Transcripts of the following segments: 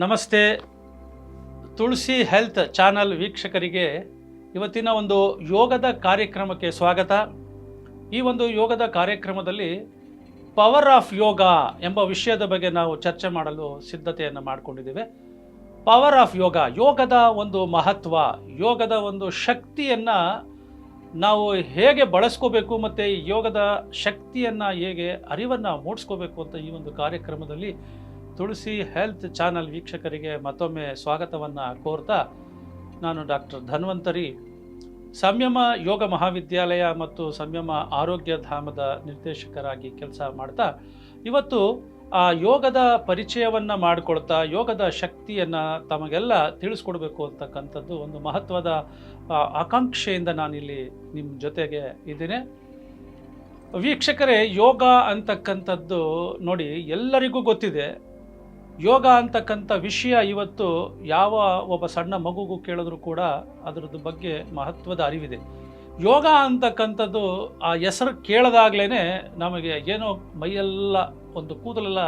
ನಮಸ್ತೆ. ತುಳಸಿ health channel ವೀಕ್ಷಕರಿಗೆ ಇವತ್ತಿನ ಒಂದು ಯೋಗದ ಕಾರ್ಯಕ್ರಮಕ್ಕೆ ಸ್ವಾಗತ. ಈ ಒಂದು ಯೋಗದ ಕಾರ್ಯಕ್ರಮದಲ್ಲಿ ಪವರ್ ಆಫ್ ಯೋಗ ಎಂಬ ವಿಷಯದ ಬಗ್ಗೆ ನಾವು ಚರ್ಚೆ ಮಾಡಲು ಸಿದ್ಧತೆಯನ್ನು ಮಾಡಿಕೊಂಡಿದ್ದೇವೆ. ಪವರ್ ಆಫ್ ಯೋಗ, ಯೋಗದ ಒಂದು ಮಹತ್ವ, ಯೋಗದ ಒಂದು ಶಕ್ತಿಯನ್ನು ನಾವು ಹೇಗೆ ಬಳಸ್ಕೋಬೇಕು ಮತ್ತು ಯೋಗದ ಶಕ್ತಿಯನ್ನು ಹೇಗೆ ಅರಿವನ್ನು ಮೂಡಿಸ್ಕೋಬೇಕು ಅಂತ ಈ ಒಂದು ಕಾರ್ಯಕ್ರಮದಲ್ಲಿ ತುಳಸಿ ಹೆಲ್ತ್ ಚಾನಲ್ ವೀಕ್ಷಕರಿಗೆ ಮತ್ತೊಮ್ಮೆ ಸ್ವಾಗತವನ್ನು ಕೋರ್ತಾ, ನಾನು ಡಾಕ್ಟರ್ ಧನ್ವಂತರಿ, ಸಂಯಮ ಯೋಗ ಮಹಾವಿದ್ಯಾಲಯ ಮತ್ತು ಸಂಯಮ ಆರೋಗ್ಯ ಧಾಮದ ನಿರ್ದೇಶಕರಾಗಿ ಕೆಲಸ ಮಾಡ್ತಾ ಇವತ್ತು ಆ ಯೋಗದ ಪರಿಚಯವನ್ನು ಮಾಡಿಕೊಳ್ತಾ ಯೋಗದ ಶಕ್ತಿಯನ್ನು ತಮಗೆಲ್ಲ ತಿಳಿಸ್ಕೊಡ್ಬೇಕು ಅಂತಕ್ಕಂಥದ್ದು ಒಂದು ಮಹತ್ವದ ಆಕಾಂಕ್ಷೆಯಿಂದ ನಾನಿಲ್ಲಿ ನಿಮ್ಮ ಜೊತೆಗೆ ಇದ್ದೇನೆ. ವೀಕ್ಷಕರೇ, ಯೋಗ ಅಂತಕ್ಕಂಥದ್ದು ನೋಡಿ ಎಲ್ಲರಿಗೂ ಗೊತ್ತಿದೆ. ಯೋಗ ಅಂತಕ್ಕಂಥ ವಿಷಯ ಇವತ್ತು ಯಾವ ಒಬ್ಬ ಸಣ್ಣ ಮಗುಗೂ ಕೇಳಿದ್ರು ಕೂಡ ಅದರದ್ದು ಬಗ್ಗೆ ಮಹತ್ವದ ಅರಿವಿದೆ. ಯೋಗ ಅಂತಕ್ಕಂಥದ್ದು ಆ ಹೆಸರು ಕೇಳಿದಾಗಲೇ ನಮಗೆ ಏನೋ ಮೈಯೆಲ್ಲ ಒಂದು ಕೂದಲೆಲ್ಲ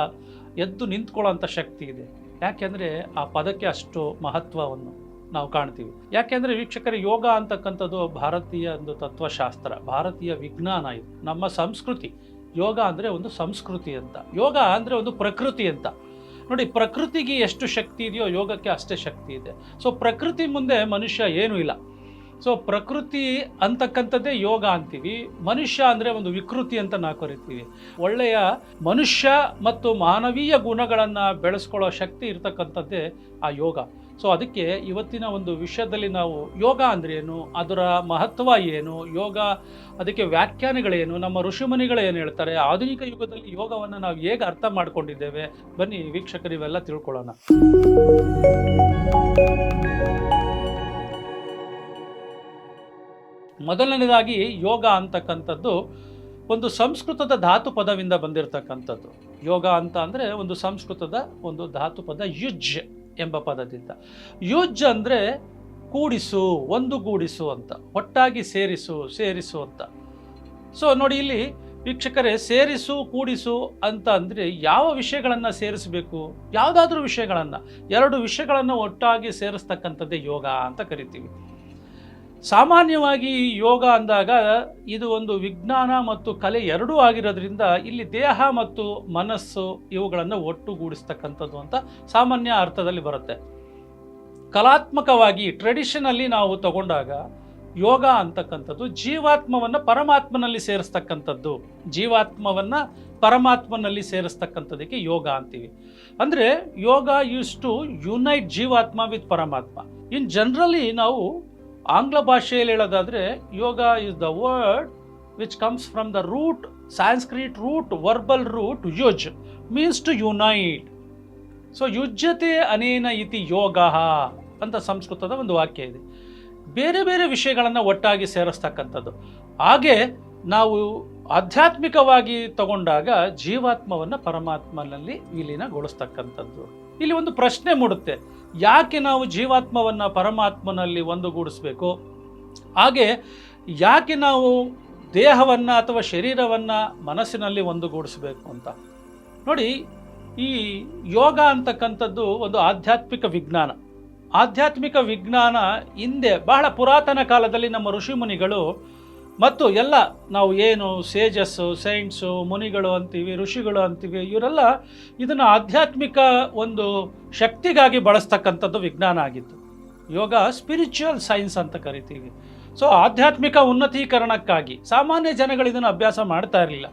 ಎದ್ದು ನಿಂತ್ಕೊಳ್ಳೋಂಥ ಶಕ್ತಿ ಇದೆ. ಯಾಕೆಂದರೆ ಆ ಪದಕ್ಕೆ ಅಷ್ಟು ಮಹತ್ವವನ್ನು ನಾವು ಕಾಣ್ತೀವಿ. ಯಾಕೆಂದರೆ ವೀಕ್ಷಕರೇ, ಯೋಗ ಅಂತಕ್ಕಂಥದ್ದು ಭಾರತೀಯ ಒಂದು ತತ್ವಶಾಸ್ತ್ರ, ಭಾರತೀಯ ವಿಜ್ಞಾನ. ಇದು ನಮ್ಮ ಸಂಸ್ಕೃತಿ. ಯೋಗ ಅಂದರೆ ಒಂದು ಸಂಸ್ಕೃತಿ ಅಂತ, ಯೋಗ ಅಂದರೆ ಒಂದು ಪ್ರಕೃತಿ ಅಂತ. ನೋಡಿ, ಪ್ರಕೃತಿಗೆ ಎಷ್ಟು ಶಕ್ತಿ ಇದೆಯೋ ಯೋಗಕ್ಕೆ ಅಷ್ಟೇ ಶಕ್ತಿ ಇದೆ. ಸೊ ಪ್ರಕೃತಿ ಮುಂದೆ ಮನುಷ್ಯ ಏನೂ ಇಲ್ಲ. ಸೊ ಪ್ರಕೃತಿ ಅಂತಕ್ಕಂಥದ್ದೇ ಯೋಗ ಅಂತೀವಿ. ಮನುಷ್ಯ ಅಂದರೆ ಒಂದು ವಿಕೃತಿ ಅಂತ ನಾವು ಕರಿತೀವಿ. ಒಳ್ಳೆಯ ಮನುಷ್ಯ ಮತ್ತು ಮಾನವೀಯ ಗುಣಗಳನ್ನು ಬೆಳೆಸ್ಕೊಳ್ಳೋ ಶಕ್ತಿ ಇರತಕ್ಕಂಥದ್ದೇ ಆ ಯೋಗ. ಸೊ ಅದಕ್ಕೆ ಇವತ್ತಿನ ಒಂದು ವಿಷಯದಲ್ಲಿ ನಾವು ಯೋಗ ಅಂದರೆ ಏನು, ಅದರ ಮಹತ್ವ ಏನು, ಯೋಗ ಅದಕ್ಕೆ ವ್ಯಾಖ್ಯಾನಗಳೇನು, ನಮ್ಮ ಋಷಿಮುನಿಗಳು ಏನು ಹೇಳ್ತಾರೆ, ಆಧುನಿಕ ಯುಗದಲ್ಲಿ ಯೋಗವನ್ನು ನಾವು ಹೇಗೆ ಅರ್ಥ ಮಾಡ್ಕೊಂಡಿದ್ದೇವೆ, ಬನ್ನಿ ವೀಕ್ಷಕರು ಇವೆಲ್ಲ ತಿಳ್ಕೊಳ್ಳೋಣ. ಮೊದಲನೇದಾಗಿ ಯೋಗ ಅಂತಕ್ಕಂಥದ್ದು ಒಂದು ಸಂಸ್ಕೃತದ ಧಾತು ಪದವಿಂದ ಬಂದಿರತಕ್ಕಂಥದ್ದು. ಯೋಗ ಅಂತ ಅಂದರೆ ಒಂದು ಸಂಸ್ಕೃತದ ಒಂದು ಧಾತು ಪದ ಯುಜ್ ಎಂಬ ಪದದಿಂದ. ಯುಜ್ ಅಂದರೆ ಕೂಡಿಸು, ಒಂದುಗೂಡಿಸು ಅಂತ, ಒಟ್ಟಾಗಿ ಸೇರಿಸು ಅಂತ. ಸೊ ನೋಡಿ, ಇಲ್ಲಿ ವೀಕ್ಷಕರೇ, ಸೇರಿಸು ಕೂಡಿಸು ಅಂತ ಅಂದರೆ ಯಾವ ವಿಷಯಗಳನ್ನು ಸೇರಿಸಬೇಕು, ಯಾವುದಾದ್ರೂ ವಿಷಯಗಳನ್ನು, ಎರಡು ವಿಷಯಗಳನ್ನು ಒಟ್ಟಾಗಿ ಸೇರಿಸ್ತಕ್ಕಂಥದ್ದೇ ಯೋಗ ಅಂತ ಕರಿತೀವಿ. ಸಾಮಾನ್ಯವಾಗಿ ಯೋಗ ಅಂದಾಗ ಇದು ಒಂದು ವಿಜ್ಞಾನ ಮತ್ತು ಕಲೆ ಎರಡೂ ಆಗಿರೋದ್ರಿಂದ ಇಲ್ಲಿ ದೇಹ ಮತ್ತು ಮನಸ್ಸು ಇವುಗಳನ್ನು ಒಟ್ಟುಗೂಡಿಸ್ತಕ್ಕಂಥದ್ದು ಅಂತ ಸಾಮಾನ್ಯ ಅರ್ಥದಲ್ಲಿ ಬರುತ್ತೆ. ಕಲಾತ್ಮಕವಾಗಿ ಟ್ರೆಡಿಷನಲ್ಲಿ ನಾವು ತಗೊಂಡಾಗ ಯೋಗ ಅಂತಕ್ಕಂಥದ್ದು ಜೀವಾತ್ಮವನ್ನು ಪರಮಾತ್ಮನಲ್ಲಿ ಸೇರಿಸ್ತಕ್ಕಂಥದ್ದು, ಜೀವಾತ್ಮವನ್ನು ಪರಮಾತ್ಮನಲ್ಲಿ ಸೇರಿಸ್ತಕ್ಕಂಥದ್ದಕ್ಕೆ ಯೋಗ ಅಂತೀವಿ. ಅಂದರೆ ಯೋಗ ಯೂಸ್ ಟು ಯುನೈಟ್ ಜೀವಾತ್ಮ ವಿತ್ ಪರಮಾತ್ಮ. ಇನ್ ಜನರಲಿ ನಾವು ಆಂಗ್ಲ ಭಾಷೆಯಲ್ಲಿ ಹೇಳೋದಾದರೆ yoga is the word which comes from the root, Sanskrit root, verbal root yuj, means to unite. So ಯುಜ್ಯತೆ ಅನೇನ ಇತಿ ಯೋಗ ಅಂತ ಸಂಸ್ಕೃತದ ಒಂದು ವಾಕ್ಯ ಇದೆ. ಬೇರೆ ಬೇರೆ ವಿಷಯಗಳನ್ನು ಒಟ್ಟಾಗಿ ಸೇರಿಸ್ತಕ್ಕಂಥದ್ದು. ಹಾಗೆ ನಾವು ಆಧ್ಯಾತ್ಮಿಕವಾಗಿ ತಗೊಂಡಾಗ ಜೀವಾತ್ಮವನ್ನು ಪರಮಾತ್ಮನಲ್ಲಿ ವಿಲೀನಗೊಳಿಸ್ತಕ್ಕಂಥದ್ದು. ಇಲ್ಲಿ ಒಂದು ಪ್ರಶ್ನೆ ಮೂಡುತ್ತೆ, ಯಾಕೆ ನಾವು ಜೀವಾತ್ಮವನ್ನು ಪರಮಾತ್ಮನಲ್ಲಿ ಒಂದುಗೂಡಿಸ್ಬೇಕು, ಹಾಗೆ ಯಾಕೆ ನಾವು ದೇಹವನ್ನು ಅಥವಾ ಶರೀರವನ್ನು ಮನಸ್ಸಿನಲ್ಲಿ ಒಂದುಗೂಡಿಸ್ಬೇಕು ಅಂತ. ನೋಡಿ, ಈ ಯೋಗ ಅಂತಕ್ಕಂಥದ್ದು ಒಂದು ಆಧ್ಯಾತ್ಮಿಕ ವಿಜ್ಞಾನ. ಆಧ್ಯಾತ್ಮಿಕ ವಿಜ್ಞಾನ ಹಿಂದೆ ಬಹಳ ಪುರಾತನ ಕಾಲದಲ್ಲಿ ನಮ್ಮ ಋಷಿಮುನಿಗಳು ಮತ್ತು ಎಲ್ಲ ನಾವು ಏನು ಸೇಜಸ್ಸು, ಸೈಂಟ್ಸು, ಮುನಿಗಳು ಅಂತೀವಿ, ಋಷಿಗಳು ಅಂತೀವಿ, ಇವರೆಲ್ಲ ಇದನ್ನು ಆಧ್ಯಾತ್ಮಿಕ ಒಂದು ಶಕ್ತಿಗಾಗಿ ಬಳಸ್ತಕ್ಕಂಥದ್ದು ವಿಜ್ಞಾನ ಆಗಿತ್ತು. ಯೋಗ ಸ್ಪಿರಿಚುವಲ್ ಸೈನ್ಸ್ ಅಂತ ಕರಿತೀವಿ. ಸೊ ಆಧ್ಯಾತ್ಮಿಕ ಉನ್ನತೀಕರಣಕ್ಕಾಗಿ ಸಾಮಾನ್ಯ ಜನಗಳು ಇದನ್ನು ಅಭ್ಯಾಸ ಮಾಡ್ತಾ ಇರಲಿಲ್ಲ.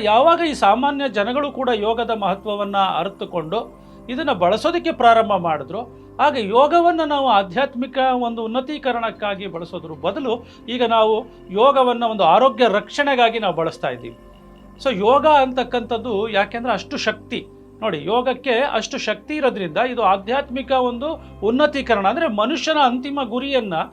ಯಾವಾಗ ಈ ಸಾಮಾನ್ಯ ಜನಗಳು ಕೂಡ ಯೋಗದ ಮಹತ್ವವನ್ನು ಅರಿತುಕೊಂಡು ಇದನ್ನು ಬಳಸೋದಕ್ಕೆ ಪ್ರಾರಂಭ ಮಾಡಿದ್ರು, ಹಾಗೆ ಯೋಗವನ್ನು ನಾವು ಆಧ್ಯಾತ್ಮಿಕ ಒಂದು ಉನ್ನತೀಕರಣಕ್ಕಾಗಿ ಬಳಸೋದ್ರ ಬದಲು ಈಗ ನಾವು ಯೋಗವನ್ನು ಒಂದು ಆರೋಗ್ಯ ರಕ್ಷಣೆಗಾಗಿ ನಾವು ಬಳಸ್ತಾ ಇದ್ದೀವಿ. ಸೊ ಯೋಗ ಅಂತಕ್ಕಂಥದ್ದು ಯಾಕೆಂದರೆ ಅಷ್ಟು ಶಕ್ತಿ, ನೋಡಿ ಯೋಗಕ್ಕೆ ಅಷ್ಟು ಶಕ್ತಿ ಇರೋದ್ರಿಂದ ಇದು ಆಧ್ಯಾತ್ಮಿಕ ಒಂದು ಉನ್ನತೀಕರಣ. ಅಂದರೆ ಮನುಷ್ಯನ ಅಂತಿಮ ಗುರಿಯನ್ನು,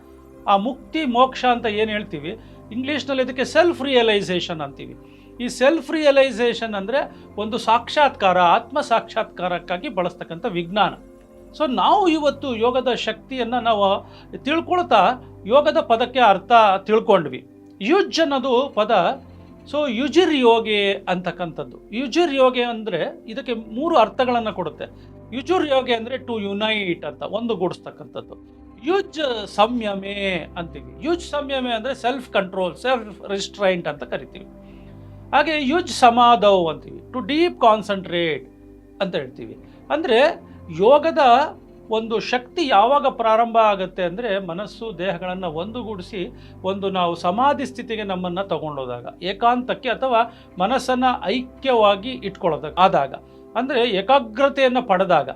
ಆ ಮುಕ್ತಿ ಮೋಕ್ಷ ಅಂತ ಏನು ಹೇಳ್ತೀವಿ ಇಂಗ್ಲೀಷ್ನಲ್ಲಿ, ಇದಕ್ಕೆ ಸೆಲ್ಫ್ ರಿಯಲೈಸೇಷನ್ ಅಂತೀವಿ. ಈ ಸೆಲ್ಫ್ ರಿಯಲೈಸೇಷನ್ ಅಂದರೆ ಒಂದು ಸಾಕ್ಷಾತ್ಕಾರ, ಆತ್ಮ ಸಾಕ್ಷಾತ್ಕಾರಕ್ಕಾಗಿ ಬಳಸ್ತಕ್ಕಂಥ ವಿಜ್ಞಾನ. ಸೊ ನಾವು ಇವತ್ತು ಯೋಗದ ಶಕ್ತಿಯನ್ನು ನಾವು ತಿಳ್ಕೊಳ್ತಾ ಯೋಗದ ಪದಕ್ಕೆ ಅರ್ಥ ತಿಳ್ಕೊಂಡ್ವಿ. ಯುಜ್ ಅನ್ನೋದು ಪದ ಸೊ ಯುಜಿರ್ ಯೋಗೆ ಅಂತಕ್ಕಂಥದ್ದು. ಯುಜಿರ್ ಯೋಗೆ ಅಂದರೆ ಇದಕ್ಕೆ ಮೂರು ಅರ್ಥಗಳನ್ನು ಕೊಡುತ್ತೆ. ಯುಜುರ್ ಯೋಗ ಅಂದರೆ ಟು ಯುನೈಟ್ ಅಂತ, ಒಂದುಗೂಡಿಸ್ತಕ್ಕಂಥದ್ದು. ಯುಜ್ ಸಂಯಮೆ ಅಂತೀವಿ. ಯುಜ್ ಸಂಯಮೆ ಅಂದರೆ ಸೆಲ್ಫ್ ಕಂಟ್ರೋಲ್, ಸೆಲ್ಫ್ ರಿಸ್ಟ್ರೈಂಟ್ ಅಂತ ಕರಿತೀವಿ. ಹಾಗೆ ಯುಜ್ ಸಮಾಧವ್ ಅಂತೀವಿ, ಟು ಡೀಪ್ ಕಾನ್ಸಂಟ್ರೇಟ್ ಅಂತ ಹೇಳ್ತೀವಿ. ಅಂದರೆ ಯೋಗದ ಒಂದು ಶಕ್ತಿ ಯಾವಾಗ ಪ್ರಾರಂಭ ಆಗುತ್ತೆ ಅಂದರೆ ಮನಸ್ಸು ದೇಹಗಳನ್ನು ಒಂದುಗೂಡಿಸಿ ನಾವು ಸಮಾಧಿ ಸ್ಥಿತಿಗೆ ನಮ್ಮನ್ನು ತಗೊಂಡೋದಾಗ, ಏಕಾಂತಕ್ಕೆ ಅಥವಾ ಮನಸ್ಸನ್ನು ಐಕ್ಯವಾಗಿ ಇಟ್ಕೊಳ್ಳೋದಾಗ ಆದಾಗ, ಅಂದರೆ ಏಕಾಗ್ರತೆಯನ್ನು ಪಡೆದಾಗ.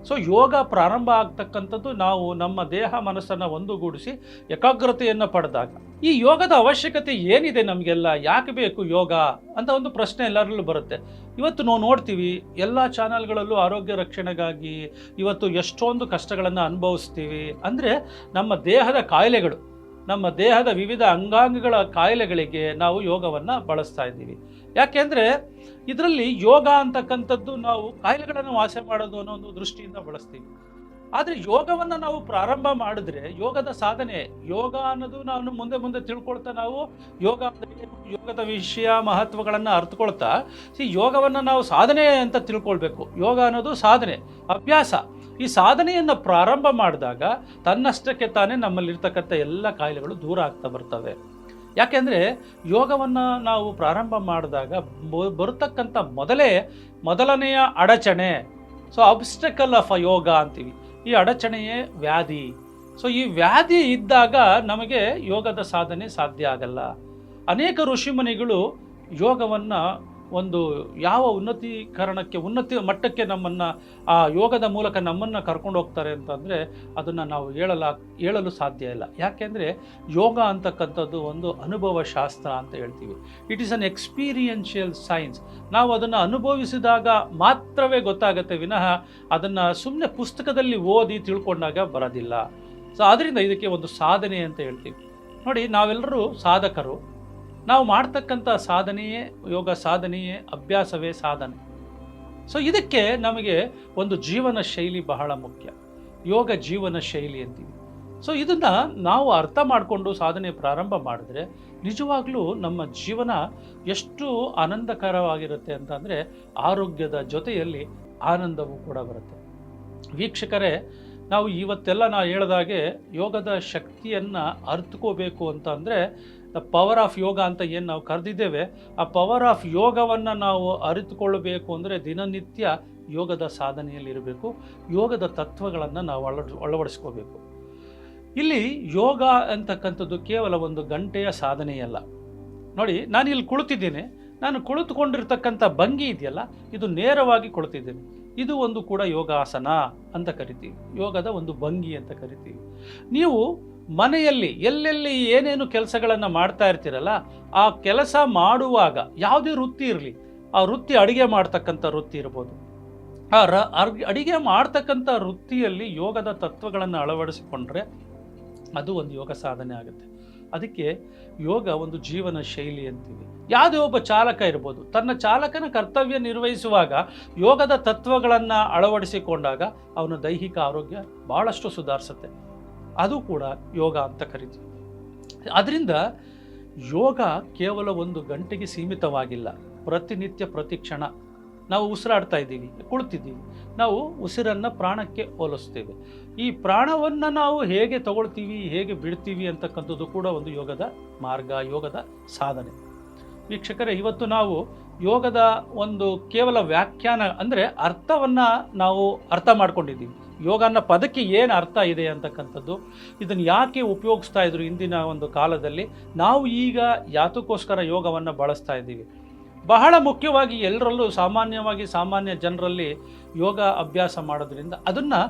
ಸೊ ಯೋಗ ಪ್ರಾರಂಭ ಆಗ್ತಕ್ಕಂಥದ್ದು ನಾವು ನಮ್ಮ ದೇಹ ಮನಸ್ಸನ್ನು ಒಂದುಗೂಡಿಸಿ ಏಕಾಗ್ರತೆಯನ್ನು ಪಡೆದಾಗ. ಈ ಯೋಗದ ಅವಶ್ಯಕತೆ ಏನಿದೆ ನಮಗೆಲ್ಲ, ಯಾಕೆ ಬೇಕು ಯೋಗ ಅಂತ ಒಂದು ಪ್ರಶ್ನೆ ಎಲ್ಲರಲ್ಲೂ ಬರುತ್ತೆ. ಇವತ್ತು ನಾವು ನೋಡ್ತೀವಿ ಎಲ್ಲ ಚಾನಲ್ಗಳಲ್ಲೂ ಆರೋಗ್ಯ ರಕ್ಷಣೆಗಾಗಿ ಇವತ್ತು ಎಷ್ಟೊಂದು ಕಷ್ಟಗಳನ್ನು ಅನುಭವಿಸ್ತೀವಿ. ಅಂದರೆ ನಮ್ಮ ದೇಹದ ಕಾಯಿಲೆಗಳು, ನಮ್ಮ ದೇಹದ ವಿವಿಧ ಅಂಗಾಂಗಗಳ ಕಾಯಿಲೆಗಳಿಗೆ ನಾವು ಯೋಗವನ್ನು ಬಳಸ್ತಾ ಇದ್ದೀವಿ. ಯಾಕೆಂದರೆ ಇದರಲ್ಲಿ ಯೋಗ ಅಂತಕ್ಕಂಥದ್ದು ನಾವು ಕಾಯಿಲೆಗಳನ್ನು ವಾಸ ಮಾಡೋದು ಅನ್ನೋ ಒಂದು ದೃಷ್ಟಿಯಿಂದ ಬಳಸ್ತೀವಿ. ಆದರೆ ಯೋಗವನ್ನು ನಾವು ಪ್ರಾರಂಭ ಮಾಡಿದ್ರೆ ಯೋಗದ ಸಾಧನೆ, ಯೋಗ ಅನ್ನೋದು ನಾನು ಮುಂದೆ ತಿಳ್ಕೊಳ್ತಾ ನಾವು ಯೋಗ ಅಂದರೆ ಯೋಗದ ವಿಷಯ ಮಹತ್ವಗಳನ್ನು ಅರ್ಥಕೊಳ್ತಾ ಯೋಗವನ್ನು ನಾವು ಸಾಧನೆ ಅಂತ ತಿಳ್ಕೊಳ್ಬೇಕು. ಯೋಗ ಅನ್ನೋದು ಸಾಧನೆ, ಅಭ್ಯಾಸ. ಈ ಸಾಧನೆಯನ್ನು ಪ್ರಾರಂಭ ಮಾಡಿದಾಗ ತನ್ನಷ್ಟಕ್ಕೆ ತಾನೇ ನಮ್ಮಲ್ಲಿರ್ತಕ್ಕಂಥ ಎಲ್ಲ ಕಾಯಿಲೆಗಳು ದೂರ ಆಗ್ತಾ ಬರ್ತವೆ. ಯಾಕೆಂದರೆ ಯೋಗವನ್ನು ನಾವು ಪ್ರಾರಂಭ ಮಾಡಿದಾಗ ಬರತಕ್ಕಂಥ ಮೊದಲನೆಯ ಅಡಚಣೆ, ಸೊ ಅಬ್ಸ್ಟಕಲ್ ಆಫ್ ಅ ಯೋಗ ಅಂತೀವಿ. ಈ ಅಡಚಣೆಯೇ ವ್ಯಾಧಿ. ಸೊ ಈ ವ್ಯಾಧಿ ಇದ್ದಾಗ ನಮಗೆ ಯೋಗದ ಸಾಧನೆ ಸಾಧ್ಯ ಆಗಲ್ಲ. ಅನೇಕ ಋಷಿಮುನಿಗಳು ಯೋಗವನ್ನು ಒಂದು ಯಾವ ಉನ್ನತಿ ಮಟ್ಟಕ್ಕೆ ನಮ್ಮನ್ನು ಆ ಯೋಗದ ಮೂಲಕ ನಮ್ಮನ್ನು ಕರ್ಕೊಂಡು ಹೋಗ್ತಾರೆ ಅಂತಂದರೆ ಅದನ್ನು ನಾವು ಹೇಳಲು ಸಾಧ್ಯ ಇಲ್ಲ. ಯಾಕೆಂದರೆ ಯೋಗ ಅಂತಕ್ಕಂಥದ್ದು ಒಂದು ಅನುಭವ ಶಾಸ್ತ್ರ ಅಂತ ಹೇಳ್ತೀವಿ. It is an experiential science. ನಾವು ಅದನ್ನು ಅನುಭವಿಸಿದಾಗ ಮಾತ್ರವೇ ಗೊತ್ತಾಗುತ್ತೆ ವಿನಃ ಅದನ್ನು ಸುಮ್ಮನೆ ಪುಸ್ತಕದಲ್ಲಿ ಓದಿ ತಿಳ್ಕೊಂಡಾಗ ಬರೋದಿಲ್ಲ. ಸೊ ಆದ್ದರಿಂದ ಇದಕ್ಕೆ ಒಂದು ಸಾಧನೆ ಅಂತ ಹೇಳ್ತೀವಿ. ನೋಡಿ, ನಾವೆಲ್ಲರೂ ಸಾಧಕರು. ನಾವು ಮಾಡ್ತಕ್ಕಂಥ ಸಾಧನೆಯೇ ಯೋಗ, ಸಾಧನೆಯೇ ಅಭ್ಯಾಸವೇ ಸಾಧನೆ. ಸೊ ಇದಕ್ಕೆ ನಮಗೆ ಒಂದು ಜೀವನ ಶೈಲಿ ಬಹಳ ಮುಖ್ಯ. ಯೋಗ ಜೀವನ ಶೈಲಿ ಅಂತೀವಿ. ಸೊ ಇದನ್ನು ನಾವು ಅರ್ಥ ಮಾಡಿಕೊಂಡು ಸಾಧನೆ ಪ್ರಾರಂಭ ಮಾಡಿದ್ರೆ ನಿಜವಾಗ್ಲೂ ನಮ್ಮ ಜೀವನ ಎಷ್ಟು ಆನಂದಕರವಾಗಿರುತ್ತೆ ಅಂತಂದರೆ ಆರೋಗ್ಯದ ಜೊತೆಯಲ್ಲಿ ಆನಂದವೂ ಕೂಡ ಬರುತ್ತೆ. ವೀಕ್ಷಕರೇ, ನಾವು ಇವತ್ತೆಲ್ಲ ನಾವು ಹೇಳಿದಾಗೆ ಯೋಗದ ಶಕ್ತಿಯನ್ನು ಅರ್ಥಕೋಬೇಕು ಅಂತ ಅಂದರೆ ದ ಪವರ್ ಆಫ್ ಯೋಗ ಅಂತ ಏನು ನಾವು ಕರೆದಿದ್ದೇವೆ, ಆ ಪವರ್ ಆಫ್ ಯೋಗವನ್ನು ನಾವು ಅರಿತುಕೊಳ್ಳಬೇಕು ಅಂದರೆ ದಿನನಿತ್ಯ ಯೋಗದ ಸಾಧನೆಯಲ್ಲಿರಬೇಕು. ಯೋಗದ ತತ್ವಗಳನ್ನು ನಾವು ಅಳವಡಿಸ್ಕೋಬೇಕು. ಇಲ್ಲಿ ಯೋಗ ಅಂತಕ್ಕಂಥದ್ದು ಕೇವಲ ಒಂದು ಗಂಟೆಯ ಸಾಧನೆಯಲ್ಲ. ನೋಡಿ, ನಾನು ಇಲ್ಲಿ ಕುಳಿತಿದ್ದೇನೆ, ನಾನು ಕುಳಿತುಕೊಂಡಿರ್ತಕ್ಕಂಥ ಭಂಗಿ ಇದೆಯಲ್ಲ, ಇದು ನೇರವಾಗಿ ಕುಳಿತಿದ್ದೇನೆ. ಇದು ಒಂದು ಕೂಡ ಯೋಗಾಸನ ಅಂತ ಕರಿತೀವಿ, ಯೋಗದ ಒಂದು ಭಂಗಿ ಅಂತ ಕರಿತೀವಿ. ನೀವು ಮನೆಯಲ್ಲಿ ಎಲ್ಲೆಲ್ಲಿ ಏನೇನು ಕೆಲಸಗಳನ್ನು ಮಾಡ್ತಾ ಇರ್ತೀರಲ್ಲ, ಆ ಕೆಲಸ ಮಾಡುವಾಗ ಯಾವುದೇ ವೃತ್ತಿ ಇರಲಿ, ಆ ವೃತ್ತಿ ಅಡುಗೆ ಮಾಡ್ತಕ್ಕಂಥ ವೃತ್ತಿ ಇರ್ಬೋದು, ಆ ಅಡುಗೆ ಮಾಡ್ತಕ್ಕಂಥ ವೃತ್ತಿಯಲ್ಲಿ ಯೋಗದ ತತ್ವಗಳನ್ನು ಅಳವಡಿಸಿಕೊಂಡ್ರೆ ಅದು ಒಂದು ಯೋಗ ಸಾಧನೆ ಆಗುತ್ತೆ. ಅದಕ್ಕೆ ಯೋಗ ಒಂದು ಜೀವನ ಶೈಲಿ ಅಂತೀವಿ. ಯಾವುದೇ ಒಬ್ಬ ಚಾಲಕ ಇರ್ಬೋದು, ತನ್ನ ಚಾಲಕನ ಕರ್ತವ್ಯ ನಿರ್ವಹಿಸುವಾಗ ಯೋಗದ ತತ್ವಗಳನ್ನು ಅಳವಡಿಸಿಕೊಂಡಾಗ ಅವನ ದೈಹಿಕ ಆರೋಗ್ಯ ಭಾಳಷ್ಟು ಸುಧಾರಿಸುತ್ತೆ. ಅದು ಕೂಡ ಯೋಗ ಅಂತ ಕರಿತೀವಿ. ಅದರಿಂದ ಯೋಗ ಕೇವಲ ಒಂದು ಗಂಟೆಗೆ ಸೀಮಿತವಾಗಿಲ್ಲ. ಪ್ರತಿನಿತ್ಯ ಪ್ರತಿ ಕ್ಷಣ ನಾವು ಉಸಿರಾಡ್ತಾ ಇದ್ದೀವಿ, ಕುಳಿತಿದ್ದೀವಿ, ನಾವು ಉಸಿರನ್ನು ಪ್ರಾಣಕ್ಕೆ ಹೋಲಿಸ್ತೇವೆ. ಈ ಪ್ರಾಣವನ್ನು ನಾವು ಹೇಗೆ ತಗೊಳ್ತೀವಿ, ಹೇಗೆ ಬಿಡ್ತೀವಿ ಅಂತಕ್ಕಂಥದ್ದು ಕೂಡ ಒಂದು ಯೋಗದ ಮಾರ್ಗ, ಯೋಗದ ಸಾಧನೆ. ವೀಕ್ಷಕರೇ, ಇವತ್ತು ನಾವು ಯೋಗದ ಒಂದು ಕೇವಲ ವ್ಯಾಖ್ಯಾನ ಅಂದರೆ ಅರ್ಥವನ್ನು ನಾವು ಅರ್ಥ ಮಾಡ್ಕೊಂಡಿದ್ದೀವಿ. ಯೋಗ ಅನ್ನೋ ಪದಕ್ಕೆ ಏನು ಅರ್ಥ ಇದೆ ಅಂತಕ್ಕಂಥದ್ದು, ಇದನ್ನು ಯಾಕೆ ಉಪಯೋಗಿಸ್ತಾ ಇದ್ರು ಇಂದಿನ ಒಂದು ಕಾಲದಲ್ಲಿ, ನಾವು ಈಗ ಯಾತಕ್ಕೋಸ್ಕರ ಯೋಗವನ್ನು ಬಳಸ್ತಾ ಇದ್ದೀವಿ. ಬಹಳ ಮುಖ್ಯವಾಗಿ ಎಲ್ಲರಲ್ಲೂ ಸಾಮಾನ್ಯ ಜನರಲ್ಲಿ ಯೋಗ ಅಭ್ಯಾಸ ಮಾಡೋದ್ರಿಂದ ಅದನ್ನು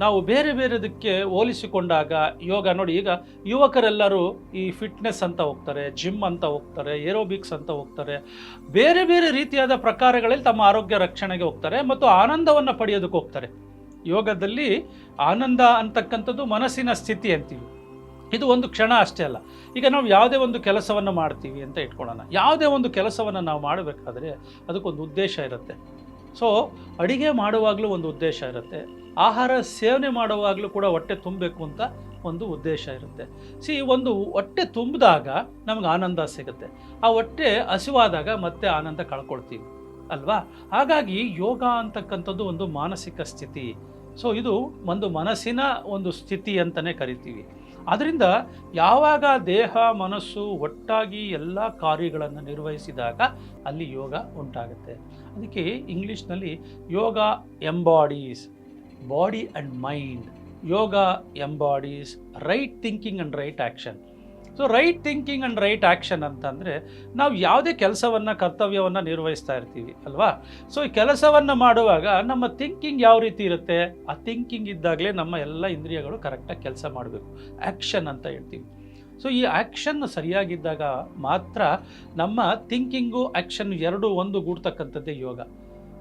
ನಾವು ಬೇರೆದಕ್ಕೆ ಹೋಲಿಸಿಕೊಂಡಾಗ ಯೋಗ ನೋಡಿ, ಈಗ ಯುವಕರೆಲ್ಲರೂ ಈ ಫಿಟ್ನೆಸ್ ಅಂತ ಹೋಗ್ತಾರೆ, ಜಿಮ್ ಅಂತ ಹೋಗ್ತಾರೆ, ಏರೋಬಿಕ್ಸ್ ಅಂತ ಹೋಗ್ತಾರೆ, ಬೇರೆ ರೀತಿಯಾದ ಪ್ರಕಾರಗಳಲ್ಲಿ ತಮ್ಮ ಆರೋಗ್ಯ ರಕ್ಷಣೆಗೆ ಹೋಗ್ತಾರೆ ಮತ್ತು ಆನಂದವನ್ನು ಪಡೆಯೋದಕ್ಕೆ ಹೋಗ್ತಾರೆ. ಯೋಗದಲ್ಲಿ ಆನಂದ ಅಂತಕ್ಕಂಥದ್ದು ಮನಸ್ಸಿನ ಸ್ಥಿತಿ ಅಂತೀವಿ. ಇದು ಒಂದು ಕ್ಷಣ ಅಷ್ಟೇ ಅಲ್ಲ. ಈಗ ನಾವು ಯಾವುದೇ ಒಂದು ಕೆಲಸವನ್ನು ಮಾಡ್ತೀವಿ ಅಂತ ಇಟ್ಕೊಳ್ಳೋಣ. ಯಾವುದೇ ಒಂದು ಕೆಲಸವನ್ನು ನಾವು ಮಾಡಬೇಕಾದ್ರೆ ಅದಕ್ಕೊಂದು ಉದ್ದೇಶ ಇರುತ್ತೆ. ಸೊ ಅಡಿಗೆ ಮಾಡುವಾಗಲೂ ಒಂದು ಉದ್ದೇಶ ಇರುತ್ತೆ, ಆಹಾರ ಸೇವನೆ ಮಾಡುವಾಗಲೂ ಕೂಡ ಹೊಟ್ಟೆ ತುಂಬಬೇಕು ಅಂತ ಒಂದು ಉದ್ದೇಶ ಇರುತ್ತೆ. ಒಂದು ಹೊಟ್ಟೆ ತುಂಬಿದಾಗ ನಮಗೆ ಆನಂದ ಸಿಗುತ್ತೆ. ಆ ಹೊಟ್ಟೆ ಹಸಿವಾದಾಗ ಮತ್ತೆ ಆನಂದ ಕಳ್ಕೊಳ್ತೀವಿ. ಅಲ್ವಾ? ಹಾಗಾಗಿ ಯೋಗ ಅಂತಕ್ಕಂಥದ್ದು ಒಂದು ಮಾನಸಿಕ ಸ್ಥಿತಿ. ಸೊ ಇದು ಒಂದು ಮನಸ್ಸಿನ ಒಂದು ಸ್ಥಿತಿ ಅಂತಲೇ ಕರಿತೀವಿ. ಅದರಿಂದ ಯಾವಾಗ ದೇಹ ಮನಸ್ಸು ಒಟ್ಟಾಗಿ ಎಲ್ಲ ಕಾರ್ಯಗಳನ್ನು ನಿರ್ವಹಿಸಿದಾಗ ಅಲ್ಲಿ ಯೋಗ ಉಂಟಾಗುತ್ತೆ. ಅದಕ್ಕೆ ಇಂಗ್ಲೀಷ್ನಲ್ಲಿ yoga embodies body and mind. Yoga embodies right thinking and right action. So right thinking and right action ಅಂತಂದರೆ ನಾವು ಯಾವುದೇ ಕೆಲಸವನ್ನು ಕರ್ತವ್ಯವನ್ನು ನಿರ್ವಹಿಸ್ತಾ ಇರ್ತೀವಿ ಅಲ್ವಾ? ಸೊ ಈ ಕೆಲಸವನ್ನು ಮಾಡುವಾಗ ನಮ್ಮ ಥಿಂಕಿಂಗ್ ಯಾವ ರೀತಿ ಇರುತ್ತೆ, ಆ ಥಿಂಕಿಂಗ್ ಇದ್ದಾಗಲೇ ನಮ್ಮ ಎಲ್ಲ ಇಂದ್ರಿಯಗಳು ಕರೆಕ್ಟಾಗಿ ಕೆಲಸ ಮಾಡಬೇಕು. ಆ್ಯಕ್ಷನ್ ಅಂತ ಹೇಳ್ತೀವಿ. ಸೊ ಈ ಆ್ಯಕ್ಷನ್ ಸರಿಯಾಗಿದ್ದಾಗ ಮಾತ್ರ ನಮ್ಮ ಥಿಂಕಿಂಗು ಆ್ಯಕ್ಷನ್ ಎರಡೂ ಒಂದುಗೂಡ್ತಕ್ಕಂಥದ್ದೇ ಯೋಗ.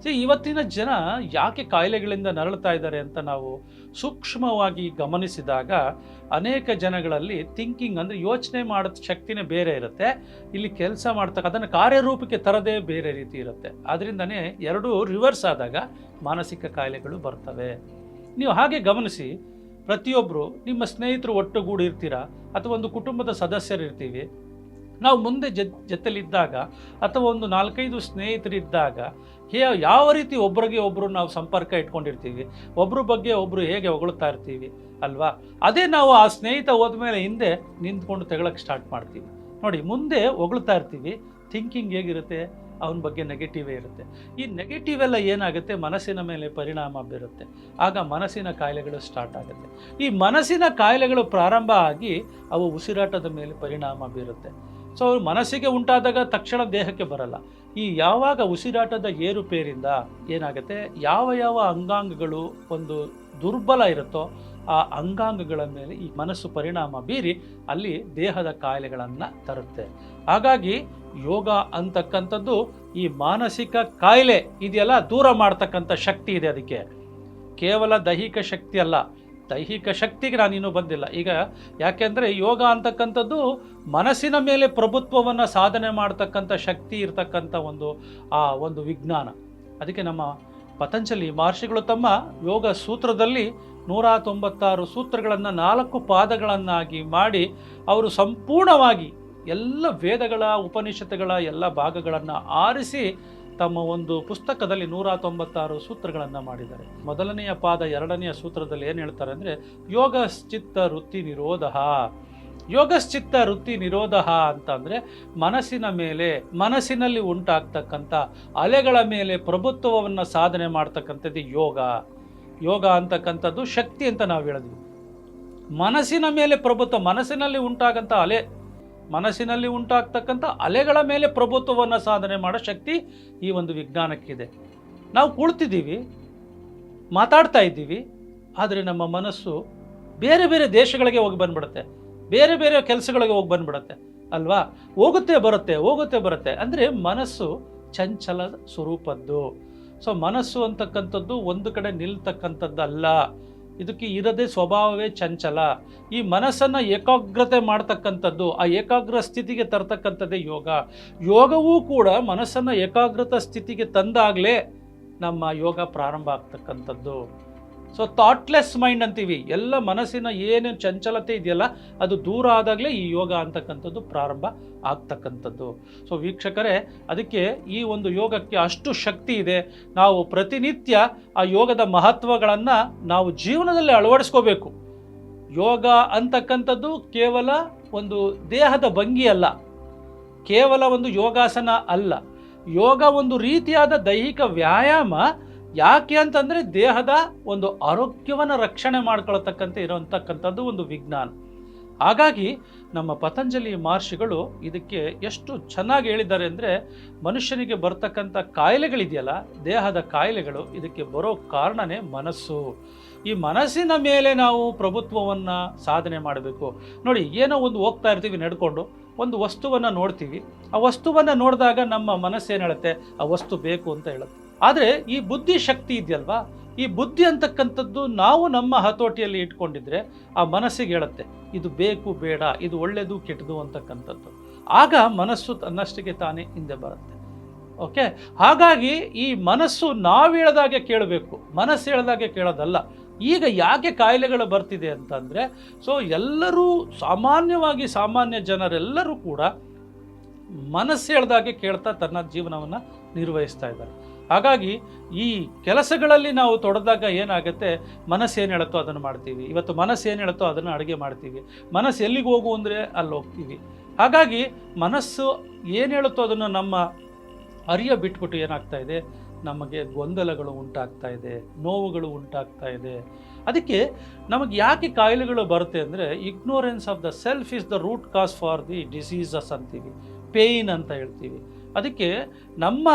ಸೊ ಇವತ್ತಿನ ಜನ ಯಾಕೆ ಕಾಯಿಲೆಗಳಿಂದ ನರಳ್ತಾ ಇದ್ದಾರೆ ಅಂತ ನಾವು ಸೂಕ್ಷ್ಮವಾಗಿ ಗಮನಿಸಿದಾಗ ಅನೇಕ ಜನಗಳಲ್ಲಿ ಥಿಂಕಿಂಗ್ ಅಂದರೆ ಯೋಚನೆ ಮಾಡೋ ಶಕ್ತಿನೇ ಬೇರೆ ಇರುತ್ತೆ, ಇಲ್ಲಿ ಕೆಲಸ ಮಾಡ್ತಕ್ಕ ಅದನ್ನು ಕಾರ್ಯರೂಪಕ್ಕೆ ತರದೇ ಬೇರೆ ರೀತಿ ಇರುತ್ತೆ. ಅದರಿಂದನೇ ಎರಡೂ ರಿವರ್ಸ್ ಆದಾಗ ಮಾನಸಿಕ ಕಾಯಿಲೆಗಳು ಬರ್ತವೆ. ನೀವು ಹಾಗೆ ಗಮನಿಸಿ, ಪ್ರತಿಯೊಬ್ಬರು ನಿಮ್ಮ ಸ್ನೇಹಿತರು ಒಟ್ಟುಗೂಡಿರ್ತೀರಾ ಅಥವಾ ಒಂದು ಕುಟುಂಬದ ಸದಸ್ಯರಿರ್ತೀವಿ. ನಾವು ಮುಂದೆ ಜೊತೆಲಿದ್ದಾಗ ಅಥವಾ ಒಂದು 4-5 ಸ್ನೇಹಿತರಿದ್ದಾಗ ಯಾವ ರೀತಿ ಒಬ್ಬರಿಗೆ ಒಬ್ಬರು ನಾವು ಸಂಪರ್ಕ ಇಟ್ಕೊಂಡಿರ್ತೀವಿ, ಒಬ್ಬರ ಬಗ್ಗೆ ಒಬ್ಬರು ಹೇಗೆ ಹೊಗಳ್ತಾ ಇರ್ತೀವಿ ಅಲ್ವಾ? ಅದೇ ನಾವು ಆ ಸ್ನೇಹಿತ ಹೋದ್ಮೇಲೆ ಹಿಂದೆ ನಿಂತ್ಕೊಂಡು ತೆಗೊಳಕ್ಕೆ ಸ್ಟಾರ್ಟ್ ಮಾಡ್ತೀವಿ. ನೋಡಿ, ಮುಂದೆ ಹೊಗಳ್ತಾ ಇರ್ತೀವಿ, ಥಿಂಕಿಂಗ್ ಹೇಗಿರುತ್ತೆ, ಅವನ ಬಗ್ಗೆ ನೆಗೆಟಿವೇ ಇರುತ್ತೆ. ಈ ನೆಗೆಟಿವ್ ಎಲ್ಲ ಏನಾಗುತ್ತೆ, ಮನಸ್ಸಿನ ಮೇಲೆ ಪರಿಣಾಮ ಬೀರುತ್ತೆ. ಆಗ ಮನಸ್ಸಿನ ಕಾಯಿಲೆಗಳು ಸ್ಟಾರ್ಟ್ ಆಗುತ್ತೆ. ಈ ಮನಸ್ಸಿನ ಕಾಯಿಲೆಗಳು ಪ್ರಾರಂಭ ಆಗಿ ಅವು ಉಸಿರಾಟದ ಮೇಲೆ ಪರಿಣಾಮ ಬೀರುತ್ತೆ. ಸೊ ಮನಸ್ಸಿಗೆ ಉಂಟಾದಾಗ ತಕ್ಷಣ ದೇಹಕ್ಕೆ ಬರಲ್ಲ. ಈ ಯಾವಾಗ ಉಸಿರಾಟದ ಏರುಪೇರಿಂದ ಏನಾಗುತ್ತೆ, ಯಾವ ಅಂಗಾಂಗಗಳು ಒಂದು ದುರ್ಬಲ ಇರುತ್ತೋ ಆ ಅಂಗಾಂಗಗಳ ಮೇಲೆ ಈ ಮನಸ್ಸು ಪರಿಣಾಮ ಬೀರಿ ಅಲ್ಲಿ ದೇಹದ ಕಾಯಿಲೆಗಳನ್ನು ತರುತ್ತೆ. ಹಾಗಾಗಿ ಯೋಗ ಅಂತಕ್ಕಂಥದ್ದು ಈ ಮಾನಸಿಕ ಕಾಯಿಲೆ ಇದೆಯಲ್ಲ ದೂರ ಮಾಡ್ತಕ್ಕಂಥ ಶಕ್ತಿ ಇದೆ. ಅದಕ್ಕೆ ಕೇವಲ ದೈಹಿಕ ಶಕ್ತಿ ಅಲ್ಲ, ದೈಹಿಕ ಶಕ್ತಿಗೆ ನಾನಿನ್ನೂ ಬಂದಿಲ್ಲ ಈಗ. ಯಾಕೆಂದರೆ ಯೋಗ ಅಂತಕ್ಕಂಥದ್ದು ಮನಸ್ಸಿನ ಮೇಲೆ ಪ್ರಭುತ್ವವನ್ನು ಸಾಧನೆ ಮಾಡ್ತಕ್ಕಂಥ ಶಕ್ತಿ ಇರತಕ್ಕಂಥ ಒಂದು ವಿಜ್ಞಾನ. ಅದಕ್ಕೆ ನಮ್ಮ ಪತಂಜಲಿ ಮಹರ್ಷಿಗಳು ತಮ್ಮ ಯೋಗ ಸೂತ್ರದಲ್ಲಿ 196 ಸೂತ್ರಗಳನ್ನು 4 ಪಾದಗಳನ್ನಾಗಿ ಮಾಡಿ ಅವರು ಸಂಪೂರ್ಣವಾಗಿ ಎಲ್ಲ ವೇದಗಳ ಉಪನಿಷತ್ತುಗಳ ಎಲ್ಲ ಭಾಗಗಳನ್ನು ಆರಿಸಿ ತಮ್ಮ ಒಂದು ಪುಸ್ತಕದಲ್ಲಿ 196 ಸೂತ್ರಗಳನ್ನು ಮಾಡಿದ್ದಾರೆ. ಮೊದಲನೆಯ ಪಾದ 2ನೆಯ ಸೂತ್ರದಲ್ಲಿ ಏನು ಹೇಳ್ತಾರೆ ಅಂದರೆ, ಯೋಗಶ್ಚಿತ್ತ ವೃತ್ತಿ ನಿರೋಧ. ಯೋಗಶ್ಚಿತ್ತ ವೃತ್ತಿ ನಿರೋಧ ಅಂತಂದರೆ ಮನಸ್ಸಿನಲ್ಲಿ ಉಂಟಾಗ್ತಕ್ಕಂಥ ಅಲೆಗಳ ಮೇಲೆ ಪ್ರಭುತ್ವವನ್ನು ಸಾಧನೆ ಮಾಡ್ತಕ್ಕಂಥದ್ದು ಯೋಗ. ಯೋಗ ಅಂತಕ್ಕಂಥದ್ದು ಶಕ್ತಿ ಅಂತ ನಾವು ಹೇಳಿದ್ವಿ. ಮನಸ್ಸಿನ ಮೇಲೆ ಪ್ರಭುತ್ವ, ಮನಸ್ಸಿನಲ್ಲಿ ಉಂಟಾಗ್ತಕ್ಕಂಥ ಅಲೆಗಳ ಮೇಲೆ ಪ್ರಭುತ್ವವನ್ನು ಸಾಧನೆ ಮಾಡೋ ಶಕ್ತಿ ಈ ಒಂದು ವಿಜ್ಞಾನಕ್ಕಿದೆ. ನಾವು ಕುಳಿತಿದ್ದೀವಿ, ಮಾತಾಡ್ತಾ ಇದ್ದೀವಿ, ಆದರೆ ನಮ್ಮ ಮನಸ್ಸು ಬೇರೆ ಬೇರೆ ದೇಶಗಳಿಗೆ ಹೋಗಿ ಬಂದ್ಬಿಡುತ್ತೆ, ಬೇರೆ ಬೇರೆ ಕೆಲಸಗಳಿಗೆ ಹೋಗಿ ಬಂದ್ಬಿಡುತ್ತೆ ಅಲ್ವಾ? ಹೋಗುತ್ತೆ ಬರುತ್ತೆ. ಅಂದರೆ ಮನಸ್ಸು ಚಂಚಲ ಸ್ವರೂಪದ್ದು. ಸೊ ಮನಸ್ಸು ಅಂತಕ್ಕಂಥದ್ದು ಒಂದು ಕಡೆ ನಿಲ್ತಕ್ಕಂಥದ್ದಲ್ಲ, ಇದಕ್ಕೆ ಇರದೇ ಸ್ವಭಾವವೇ ಚಂಚಲ. ಈ ಮನಸ್ಸನ್ನು ಏಕಾಗ್ರತೆ ಮಾಡ್ತಕ್ಕಂಥದ್ದು, ಆ ಏಕಾಗ್ರ ಸ್ಥಿತಿಗೆ ತರ್ತಕ್ಕಂಥದ್ದೇ ಯೋಗ. ಯೋಗವೂ ಕೂಡ ಮನಸ್ಸನ್ನು ಏಕಾಗ್ರತ ಸ್ಥಿತಿಗೆ ತಂದಾಗಲೇ ನಮ್ಮ ಯೋಗ ಪ್ರಾರಂಭ ಆಗ್ತಕ್ಕಂಥದ್ದು. ಸೊ ಥಾಟ್ಲೆಸ್ ಮೈಂಡ್ ಅಂತೀವಿ, ಎಲ್ಲ ಮನಸ್ಸಿನ ಏನೇನು ಚಂಚಲತೆ ಇದೆಯಲ್ಲ ಅದು ದೂರ ಆದಾಗಲೇ ಈ ಯೋಗ ಅಂತಕ್ಕಂಥದ್ದು ಪ್ರಾರಂಭ ಆಗ್ತಕ್ಕಂಥದ್ದು. ಸೊ ವೀಕ್ಷಕರೇ, ಅದಕ್ಕೆ ಈ ಒಂದು ಯೋಗಕ್ಕೆ ಅಷ್ಟು ಶಕ್ತಿ ಇದೆ. ನಾವು ಪ್ರತಿನಿತ್ಯ ಆ ಯೋಗದ ಮಹತ್ವಗಳನ್ನು ನಾವು ಜೀವನದಲ್ಲಿ ಅಳವಡಿಸ್ಕೋಬೇಕು. ಯೋಗ ಅಂತಕ್ಕಂಥದ್ದು ಕೇವಲ ಒಂದು ದೇಹದ ಭಂಗಿ ಅಲ್ಲ, ಕೇವಲ ಒಂದು ಯೋಗಾಸನ ಅಲ್ಲ. ಯೋಗ ಒಂದು ರೀತಿಯಾದ ದೈಹಿಕ ವ್ಯಾಯಾಮ. ಯಾಕೆ ಅಂತಂದರೆ ದೇಹದ ಒಂದು ಆರೋಗ್ಯವನ್ನು ರಕ್ಷಣೆ ಇರೋಂತಕ್ಕಂಥದ್ದು ಒಂದು ವಿಜ್ಞಾನ. ಹಾಗಾಗಿ ನಮ್ಮ ಪತಂಜಲಿ ಮಹರ್ಷಿಗಳು ಇದಕ್ಕೆ ಎಷ್ಟು ಚೆನ್ನಾಗಿ ಹೇಳಿದ್ದಾರೆ ಅಂದರೆ, ಮನುಷ್ಯನಿಗೆ ಬರ್ತಕ್ಕಂಥ ಕಾಯಿಲೆಗಳಿದೆಯಲ್ಲ, ದೇಹದ ಕಾಯಿಲೆಗಳು, ಇದಕ್ಕೆ ಬರೋ ಕಾರಣನೇ ಮನಸ್ಸು. ಈ ಮನಸ್ಸಿನ ಮೇಲೆ ನಾವು ಪ್ರಭುತ್ವವನ್ನು ಸಾಧನೆ ಮಾಡಬೇಕು. ನೋಡಿ, ಏನೋ ಒಂದು ಹೋಗ್ತಾ ಇರ್ತೀವಿ ನಡ್ಕೊಂಡು, ಒಂದು ವಸ್ತುವನ್ನು ನೋಡ್ತೀವಿ, ಆ ವಸ್ತುವನ್ನು ನೋಡಿದಾಗ ನಮ್ಮ ಮನಸ್ಸೇನು ಹೇಳುತ್ತೆ, ಆ ವಸ್ತು ಬೇಕು ಅಂತ ಹೇಳುತ್ತೆ. ಆದರೆ ಈ ಬುದ್ಧಿ ಶಕ್ತಿ ಇದೆಯಲ್ವಾ, ಈ ಬುದ್ಧಿ ಅಂತಕ್ಕಂಥದ್ದು ನಾವು ನಮ್ಮ ಹತೋಟಿಯಲ್ಲಿ ಇಟ್ಕೊಂಡಿದ್ರೆ ಆ ಮನಸ್ಸಿಗೆ ಹೇಳುತ್ತೆ ಇದು ಬೇಕು ಬೇಡ, ಇದು ಒಳ್ಳೆಯದು ಕೆಟ್ಟದು ಅಂತಕ್ಕಂಥದ್ದು. ಆಗ ಮನಸ್ಸು ತನ್ನಷ್ಟಿಗೆ ತಾನೇ ಹಿಂದೆ ಬರುತ್ತೆ. ಓಕೆ, ಹಾಗಾಗಿ ಈ ಮನಸ್ಸು ನಾವು ಹೇಳ್ದಾಗೆ ಕೇಳಬೇಕು, ಮನಸ್ಸು ಹೇಳ್ದಾಗೆ ಕೇಳೋದಲ್ಲ. ಈಗ ಯಾಕೆ ಕಾಯಿಲೆಗಳು ಬರ್ತಿದೆ ಅಂತಂದರೆ, ಸೊ ಎಲ್ಲರೂ ಸಾಮಾನ್ಯ ಜನರೆಲ್ಲರೂ ಕೂಡ ಮನಸ್ಸು ಹೇಳ್ದಾಗೆ ಕೇಳ್ತಾ ತನ್ನ ಜೀವನವನ್ನು ನಿರ್ವಹಿಸ್ತಾ ಇದ್ದಾರೆ. ಹಾಗಾಗಿ ಈ ಕೆಲಸಗಳಲ್ಲಿ ನಾವು ತೊಡೆದಾಗ ಏನಾಗುತ್ತೆ, ಮನಸ್ಸು ಏನು ಹೇಳುತ್ತೋ ಅದನ್ನು ಮಾಡ್ತೀವಿ. ಇವತ್ತು ಮನಸ್ಸು ಏನು ಹೇಳುತ್ತೋ ಅದನ್ನು ಅಡುಗೆ ಮಾಡ್ತೀವಿ. ಮನಸ್ಸು ಎಲ್ಲಿಗೆ ಹೋಗು ಅಂದರೆ ಅಲ್ಲಿ ಹೋಗ್ತೀವಿ. ಹಾಗಾಗಿ ಮನಸ್ಸು ಏನು ಹೇಳುತ್ತೋ ಅದನ್ನು ನಮ್ಮ ಅರಿಯ ಬಿಟ್ಬಿಟ್ಟು ಏನಾಗ್ತಾ ಇದೆ, ನಮಗೆ ಗೊಂದಲಗಳು ಉಂಟಾಗ್ತಾ ಇದೆ, ನೋವುಗಳು ಉಂಟಾಗ್ತಾ ಇದೆ. ಅದಕ್ಕೆ ನಮಗೆ ಯಾಕೆ ಕಾಯಿಲೆಗಳು ಬರುತ್ತೆ ಅಂದರೆ, ignorance of the self is the root cause for the diseases ಅಂತೀವಿ, ಪೇಯ್ನ್ ಅಂತ ಹೇಳ್ತೀವಿ. ಅದಕ್ಕೆ ನಮ್ಮ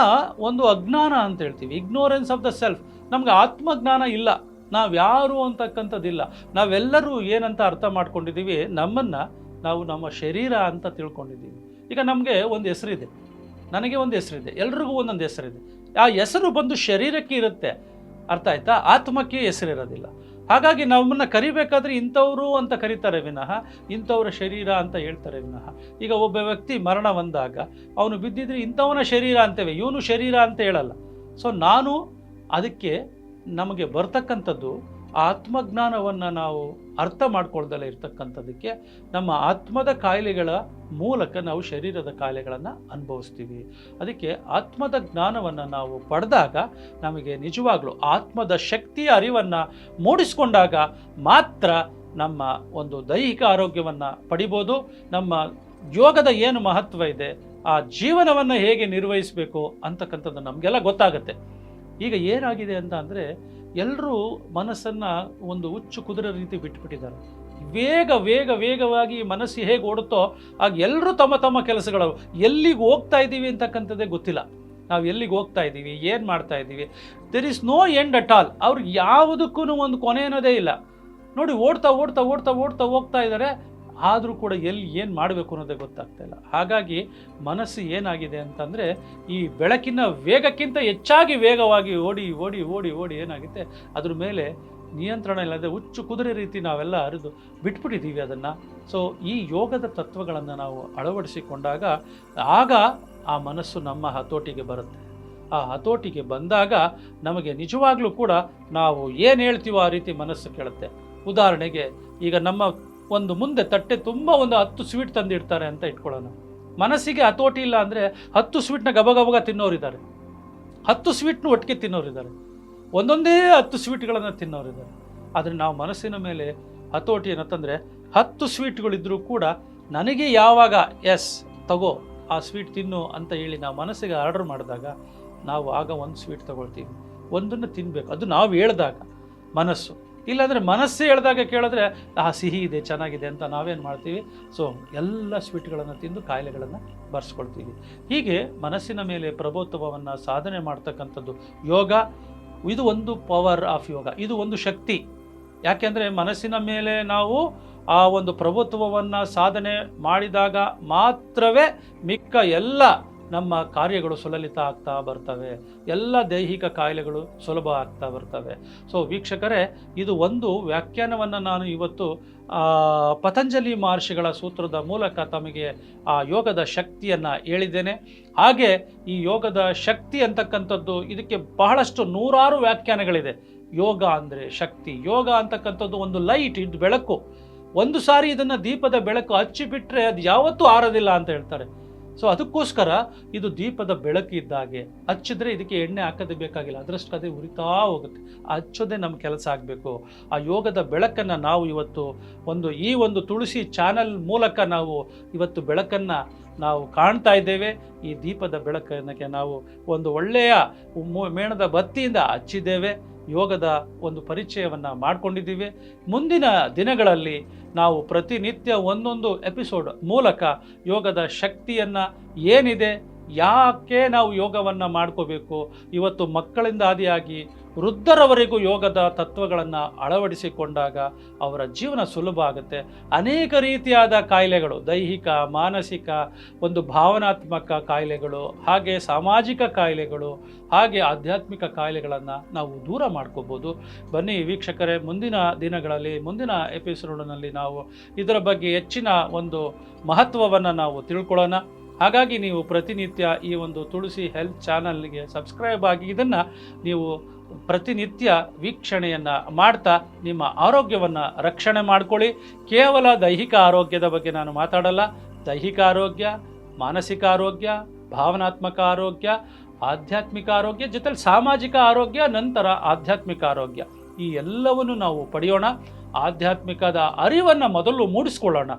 ಒಂದು ಅಜ್ಞಾನ ಅಂತ ಹೇಳ್ತೀವಿ, ಇಗ್ನೋರೆನ್ಸ್ ಆಫ್ ದ ಸೆಲ್ಫ್. ನಮಗೆ ಆತ್ಮಜ್ಞಾನ ಇಲ್ಲ, ನಾವು ಯಾರು ಅಂತಕ್ಕಂಥದ್ದಿಲ್ಲ. ನಾವೆಲ್ಲರೂ ಏನಂತ ಅರ್ಥ ಮಾಡ್ಕೊಂಡಿದ್ದೀವಿ, ನಮ್ಮನ್ನು ನಾವು ನಮ್ಮ ಶರೀರ ಅಂತ ತಿಳ್ಕೊಂಡಿದ್ದೀವಿ. ಈಗ ನಮಗೆ ಒಂದು ಹೆಸರಿದೆ, ನನಗೆ ಒಂದು ಹೆಸರಿದೆ, ಎಲ್ರಿಗೂ ಒಂದೊಂದು ಹೆಸರಿದೆ. ಆ ಹೆಸರು ಬಂದು ಶರೀರಕ್ಕೆ ಇರುತ್ತೆ, ಅರ್ಥ ಆಯ್ತಾ, ಆತ್ಮಕ್ಕೆ ಹೆಸರಿರೋದಿಲ್ಲ. ಹಾಗಾಗಿ ನಮ್ಮನ್ನು ಕರಿಬೇಕಾದ್ರೆ ಇಂಥವರು ಅಂತ ಕರೀತಾರೆ ವಿನಃ ಇಂಥವರ ಶರೀರ ಅಂತ ಹೇಳ್ತಾರೆ ವಿನಃ. ಈಗ ಒಬ್ಬ ವ್ಯಕ್ತಿ ಮರಣ ಹೊಂದಾಗ ಅವನು ಬಿದ್ದಿದ್ರೆ ಇಂಥವನ ಶರೀರ ಅಂತೇವೆ, ಇವನು ಶರೀರ ಅಂತ ಹೇಳಲ್ಲ. ಸೊ ನಾನು ಅದಕ್ಕೆ ನಮಗೆ ಬರ್ತಕ್ಕಂಥದ್ದು ಆತ್ಮಜ್ಞಾನವನ್ನು ನಾವು ಅರ್ಥ ಮಾಡ್ಕೊಳ್ದಲ್ಲೇ ಇರ್ತಕ್ಕಂಥದ್ದಕ್ಕೆ ನಮ್ಮ ಆತ್ಮದ ಕಾಯಿಲೆಗಳ ಮೂಲಕ ನಾವು ಶರೀರದ ಕಾಯಿಲೆಗಳನ್ನು ಅನುಭವಿಸ್ತೀವಿ. ಅದಕ್ಕೆ ಆತ್ಮದ ಜ್ಞಾನವನ್ನು ನಾವು ಪಡೆದಾಗ ನಮಗೆ ನಿಜವಾಗ್ಲೂ ಆತ್ಮದ ಶಕ್ತಿಯ ಅರಿವನ್ನು ಮೂಡಿಸ್ಕೊಂಡಾಗ ಮಾತ್ರ ನಮ್ಮ ಒಂದು ದೈಹಿಕ ಆರೋಗ್ಯವನ್ನು ಪಡಿಬೋದು. ನಮ್ಮ ಯೋಗದ ಏನು ಮಹತ್ವ ಇದೆ, ಆ ಜೀವನವನ್ನು ಹೇಗೆ ನಿರ್ವಹಿಸಬೇಕು ಅಂತಕ್ಕಂಥದ್ದು ನಮಗೆಲ್ಲ ಗೊತ್ತಾಗುತ್ತೆ. ಈಗ ಏನಾಗಿದೆ ಅಂತ ಅಂದರೆ, ಎಲ್ಲರೂ ಮನಸ್ಸನ್ನು ಒಂದು ಹುಚ್ಚು ಕುದುರೆ ರೀತಿ ಬಿಟ್ಬಿಟ್ಟಿದ್ದಾರೆ. ವೇಗವಾಗಿ ಮನಸ್ಸು ಹೇಗೆ ಓಡುತ್ತೋ ಆಗ ಎಲ್ಲರೂ ತಮ್ಮ ತಮ್ಮ ಕೆಲಸಗಳು, ಎಲ್ಲಿಗೆ ಹೋಗ್ತಾ ಇದ್ದೀವಿ ಅಂತಕ್ಕಂಥದ್ದೇ ಗೊತ್ತಿಲ್ಲ. ನಾವು ಎಲ್ಲಿಗೆ ಹೋಗ್ತಾ ಇದ್ದೀವಿ, ಏನು ಮಾಡ್ತಾ ಇದ್ದೀವಿ, there is no end at all. ಅವ್ರಿಗೆ ಯಾವುದಕ್ಕೂ ಒಂದು ಕೊನೆ ಅನ್ನೋದೇ ಇಲ್ಲ. ನೋಡಿ, ಓಡ್ತಾ ಹೋಗ್ತಾ ಇದ್ದಾರೆ, ಆದರೂ ಕೂಡ ಎಲ್ಲಿ ಏನು ಮಾಡಬೇಕು ಅನ್ನೋದೇ ಗೊತ್ತಾಗ್ತಾ ಇಲ್ಲ. ಹಾಗಾಗಿ ಮನಸ್ಸು ಏನಾಗಿದೆ ಅಂತಂದರೆ, ಈ ಬೆಳಕಿನ ವೇಗಕ್ಕಿಂತ ಹೆಚ್ಚಾಗಿ ವೇಗವಾಗಿ ಓಡಿ ಏನಾಗುತ್ತೆ, ಅದ್ರ ಮೇಲೆ ನಿಯಂತ್ರಣ ಇಲ್ಲದೆ ಹುಚ್ಚು ಕುದುರೆ ರೀತಿ ನಾವೆಲ್ಲ ಅರಿದು ಬಿಟ್ಬಿಟ್ಟಿದ್ದೀವಿ ಅದನ್ನು. ಸೊ ಈ ಯೋಗದ ತತ್ವಗಳನ್ನು ನಾವು ಅಳವಡಿಸಿಕೊಂಡಾಗ ಆಗ ಆ ಮನಸ್ಸು ನಮ್ಮ ಹತೋಟಿಗೆ ಬರುತ್ತೆ. ಆ ಹತೋಟಿಗೆ ಬಂದಾಗ ನಮಗೆ ನಿಜವಾಗ್ಲೂ ಕೂಡ ನಾವು ಏನು ಹೇಳ್ತೀವೋ ಆ ರೀತಿ ಮನಸ್ಸು ಕೇಳುತ್ತೆ. ಉದಾಹರಣೆಗೆ, ಈಗ ನಮ್ಮ ಒಂದು ಮುಂದೆ ತಟ್ಟೆ ತುಂಬ ಒಂದು 10 ಸ್ವೀಟ್ ತಂದಿಡ್ತಾರೆ ಅಂತ ಇಟ್ಕೊಳ್ಳೋಣ. ಮನಸ್ಸಿಗೆ ಹತೋಟಿ ಇಲ್ಲ ಅಂದರೆ 10 ಸ್ವೀಟ್ನ ಗಬಗಬಗ ತಿನ್ನೋರಿದ್ದಾರೆ, 10 ಸ್ವೀಟ್ನ ಒಟ್ಟಿಗೆ ತಿನ್ನೋರಿದ್ದಾರೆ, ಒಂದೊಂದೇ 10 ಸ್ವೀಟ್ಗಳನ್ನು ತಿನ್ನೋರಿದ್ದಾರೆ. ಆದರೆ ನಾವು ಮನಸ್ಸಿನ ಮೇಲೆ ಹತೋಟಿ ಏನಂತಂದರೆ, 10 ಸ್ವೀಟ್ಗಳಿದ್ದರೂ ಕೂಡ ನನಗೆ ಯಾವಾಗ ಎಸ್ ತಗೋ ಆ ಸ್ವೀಟ್ ತಿನ್ನು ಅಂತ ಹೇಳಿ ನಾವು ಮನಸ್ಸಿಗೆ ಆರ್ಡರ್ ಮಾಡಿದಾಗ ನಾವು ಆಗ ಒಂದು ಸ್ವೀಟ್ ತಗೊಳ್ತೀವಿ, ಒಂದನ್ನು ತಿನ್ನಬೇಕು. ಅದು ನಾವು ಹೇಳಿದಾಗ ಮನಸ್ಸು. ಇಲ್ಲಾಂದರೆ ಮನಸ್ಸೇ ಹೇಳಿದಾಗ ಕೇಳಿದ್ರೆ ಸಿಹಿ ಇದೆ, ಚೆನ್ನಾಗಿದೆ ಅಂತ ನಾವೇನು ಮಾಡ್ತೀವಿ, ಸೊ ಎಲ್ಲ ಸ್ವೀಟ್ಗಳನ್ನು ತಿಂದು ಕಾಯಿಲೆಗಳನ್ನು ಬರ್ಸ್ಕೊಳ್ತೀವಿ. ಹೀಗೆ ಮನಸ್ಸಿನ ಮೇಲೆ ಪ್ರಭುತ್ವವನ್ನು ಸಾಧನೆ ಮಾಡ್ತಕ್ಕಂಥದ್ದು ಯೋಗ. ಇದು ಒಂದು ಪವರ್ ಆಫ್ ಯೋಗ, ಇದು ಒಂದು ಶಕ್ತಿ. ಯಾಕೆಂದರೆ ಮನಸ್ಸಿನ ಮೇಲೆ ನಾವು ಆ ಒಂದು ಪ್ರಭುತ್ವವನ್ನು ಸಾಧನೆ ಮಾಡಿದಾಗ ಮಾತ್ರವೇ ಮಿಕ್ಕ ಎಲ್ಲ ನಮ್ಮ ಕಾರ್ಯಗಳು ಸುಲಲಿತ ಆಗ್ತಾ ಬರ್ತವೆ, ಎಲ್ಲ ದೈಹಿಕ ಕಾಯಿಲೆಗಳು ಸುಲಭ ಆಗ್ತಾ ಬರ್ತವೆ. ಸೊ ವೀಕ್ಷಕರೇ, ಇದು ಒಂದು ವ್ಯಾಖ್ಯಾನವನ್ನು ನಾನು ಇವತ್ತು ಪತಂಜಲಿ ಮಹರ್ಷಿಗಳ ಸೂತ್ರದ ಮೂಲಕ ತಮಗೆ ಆ ಯೋಗದ ಶಕ್ತಿಯನ್ನು ಹೇಳಿದ್ದೇನೆ. ಹಾಗೆ ಈ ಯೋಗದ ಶಕ್ತಿ ಅಂತಕ್ಕಂಥದ್ದು, ಇದಕ್ಕೆ ಬಹಳಷ್ಟು ನೂರಾರು ವ್ಯಾಖ್ಯಾನಗಳಿದೆ. ಯೋಗ ಅಂದರೆ ಶಕ್ತಿ, ಯೋಗ ಅಂತಕ್ಕಂಥದ್ದು ಒಂದು ಲೈಟ್, ಇದು ಬೆಳಕು. ಒಂದು ಸಾರಿ ಇದನ್ನು ದೀಪದ ಬೆಳಕು ಹಚ್ಚಿಬಿಟ್ರೆ ಅದು ಯಾವತ್ತೂ ಆರೋದಿಲ್ಲ ಅಂತ ಹೇಳ್ತಾರೆ. ಸೊ ಅದಕ್ಕೋಸ್ಕರ ಇದು ದೀಪದ ಬೆಳಕು ಇದ್ದಾಗೆ, ಹಚ್ಚಿದ್ರೆ ಇದಕ್ಕೆ ಎಣ್ಣೆ ಹಾಕೋದೇ ಬೇಕಾಗಿಲ್ಲ, ಅದರಷ್ಟು ಅದೇ ಉರಿತಾ ಹೋಗುತ್ತೆ. ಹಚ್ಚೋದೇ ನಮ್ಮ ಕೆಲಸ ಆಗಬೇಕು. ಆ ಯೋಗದ ಬೆಳಕನ್ನು ನಾವು ಇವತ್ತು ಈ ಒಂದು ತುಳಸಿ ಚಾನಲ್ ಮೂಲಕ ನಾವು ಇವತ್ತು ಬೆಳಕನ್ನು ನಾವು ಕಾಣ್ತಾ ಇದ್ದೇವೆ. ಈ ದೀಪದ ಬೆಳಕನ್ನಕ್ಕೆ ನಾವು ಒಂದು ಒಳ್ಳೆಯ ಮೇಣದ ಬತ್ತಿಯಿಂದ ಹಚ್ಚಿದ್ದೇವೆ, ಯೋಗದ ಒಂದು ಪರಿಚಯವನ್ನು ಮಾಡಿಕೊಂಡಿದ್ದೀವಿ. ಮುಂದಿನ ದಿನಗಳಲ್ಲಿ ನಾವು ಪ್ರತಿನಿತ್ಯ ಒಂದೊಂದು ಎಪಿಸೋಡ್ ಮೂಲಕ ಯೋಗದ ಶಕ್ತಿಯನ್ನು ಏನಿದೆ, ಯಾಕೆ ನಾವು ಯೋಗವನ್ನು ಮಾಡ್ಕೋಬೇಕು, ಇವತ್ತು ಮಕ್ಕಳಿಂದ ಆದಿಯಾಗಿ ವೃದ್ಧರವರೆಗೂ ಯೋಗದ ತತ್ವಗಳನ್ನು ಅಳವಡಿಸಿಕೊಂಡಾಗ ಅವರ ಜೀವನ ಸುಲಭ ಆಗುತ್ತೆ. ಅನೇಕ ರೀತಿಯಾದ ಕಾಯಿಲೆಗಳು, ದೈಹಿಕ, ಮಾನಸಿಕ, ಒಂದು ಭಾವನಾತ್ಮಕ ಕಾಯಿಲೆಗಳು, ಹಾಗೆ ಸಾಮಾಜಿಕ ಕಾಯಿಲೆಗಳು, ಹಾಗೆ ಆಧ್ಯಾತ್ಮಿಕ ಕಾಯಿಲೆಗಳನ್ನು ನಾವು ದೂರ ಮಾಡ್ಕೋಬೋದು. ಬನ್ನಿ ವೀಕ್ಷಕರೇ, ಮುಂದಿನ ದಿನಗಳಲ್ಲಿ ಮುಂದಿನ ಎಪಿಸೋಡ್ನಲ್ಲಿ ನಾವು ಇದರ ಬಗ್ಗೆ ಹೆಚ್ಚಿನ ಒಂದು ಮಹತ್ವವನ್ನು ನಾವು ತಿಳ್ಕೊಳ್ಳೋಣ. ಹಾಗಾಗಿ ನೀವು ಪ್ರತಿನಿತ್ಯ ಈ ಒಂದು ತುಳಸಿ ಹೆಲ್ತ್ ಚಾನಲ್ಗೆ ಸಬ್ಸ್ಕ್ರೈಬ್ ಆಗಿ ಇದನ್ನು ನೀವು ಪ್ರತಿನಿತ್ಯ ವೀಕ್ಷಣೆಯನ್ನು ಮಾಡ್ತಾ ನಿಮ್ಮ ಆರೋಗ್ಯವನ್ನು ರಕ್ಷಣೆ ಮಾಡ್ಕೊಳ್ಳಿ. ಕೇವಲ ದೈಹಿಕ ಆರೋಗ್ಯದ ಬಗ್ಗೆ ನಾನು ಮಾತಾಡಲ್ಲ, ದೈಹಿಕ ಆರೋಗ್ಯ, ಮಾನಸಿಕ ಆರೋಗ್ಯ, ಭಾವನಾತ್ಮಕ ಆರೋಗ್ಯ, ಆಧ್ಯಾತ್ಮಿಕ ಆರೋಗ್ಯ ಜೊತೆಲಿ ಸಾಮಾಜಿಕ ಆರೋಗ್ಯ, ನಂತರ ಆಧ್ಯಾತ್ಮಿಕ ಆರೋಗ್ಯ, ಈ ಎಲ್ಲವನ್ನು ನಾವು ಪಡೆಯೋಣ. ಆಧ್ಯಾತ್ಮಿಕದ ಅರಿವನ್ನು ಮೊದಲು ಮೂಡಿಸ್ಕೊಳ್ಳೋಣ.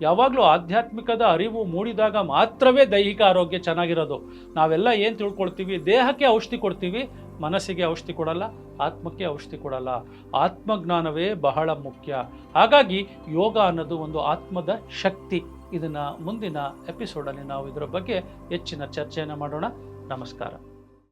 ಯಾವಾಗಲೂ ಆಧ್ಯಾತ್ಮಿಕದ ಅರಿವು ಮೂಡಿದಾಗ ಮಾತ್ರವೇ ದೈಹಿಕ ಆರೋಗ್ಯ ಚೆನ್ನಾಗಿರೋದು. ನಾವೆಲ್ಲ ಏನು ತಿಳ್ಕೊಳ್ತೀವಿ, ದೇಹಕ್ಕೆ ಔಷಧಿ ಕೊಡ್ತೀವಿ, ಮನಸ್ಸಿಗೆ ಔಷಧಿ ಕೊಡಲ್ಲ, ಆತ್ಮಕ್ಕೆ ಔಷಧಿ ಕೊಡಲ್ಲ. ಆತ್ಮಜ್ಞಾನವೇ ಬಹಳ ಮುಖ್ಯ. ಹಾಗಾಗಿ ಯೋಗ ಅನ್ನೋದು ಒಂದು ಆತ್ಮದ ಶಕ್ತಿ. ಇದನ್ನು ಮುಂದಿನ ಎಪಿಸೋಡಲ್ಲಿ ನಾವು ಇದರ ಬಗ್ಗೆ ಹೆಚ್ಚಿನ ಚರ್ಚೆಯನ್ನು ಮಾಡೋಣ. ನಮಸ್ಕಾರ.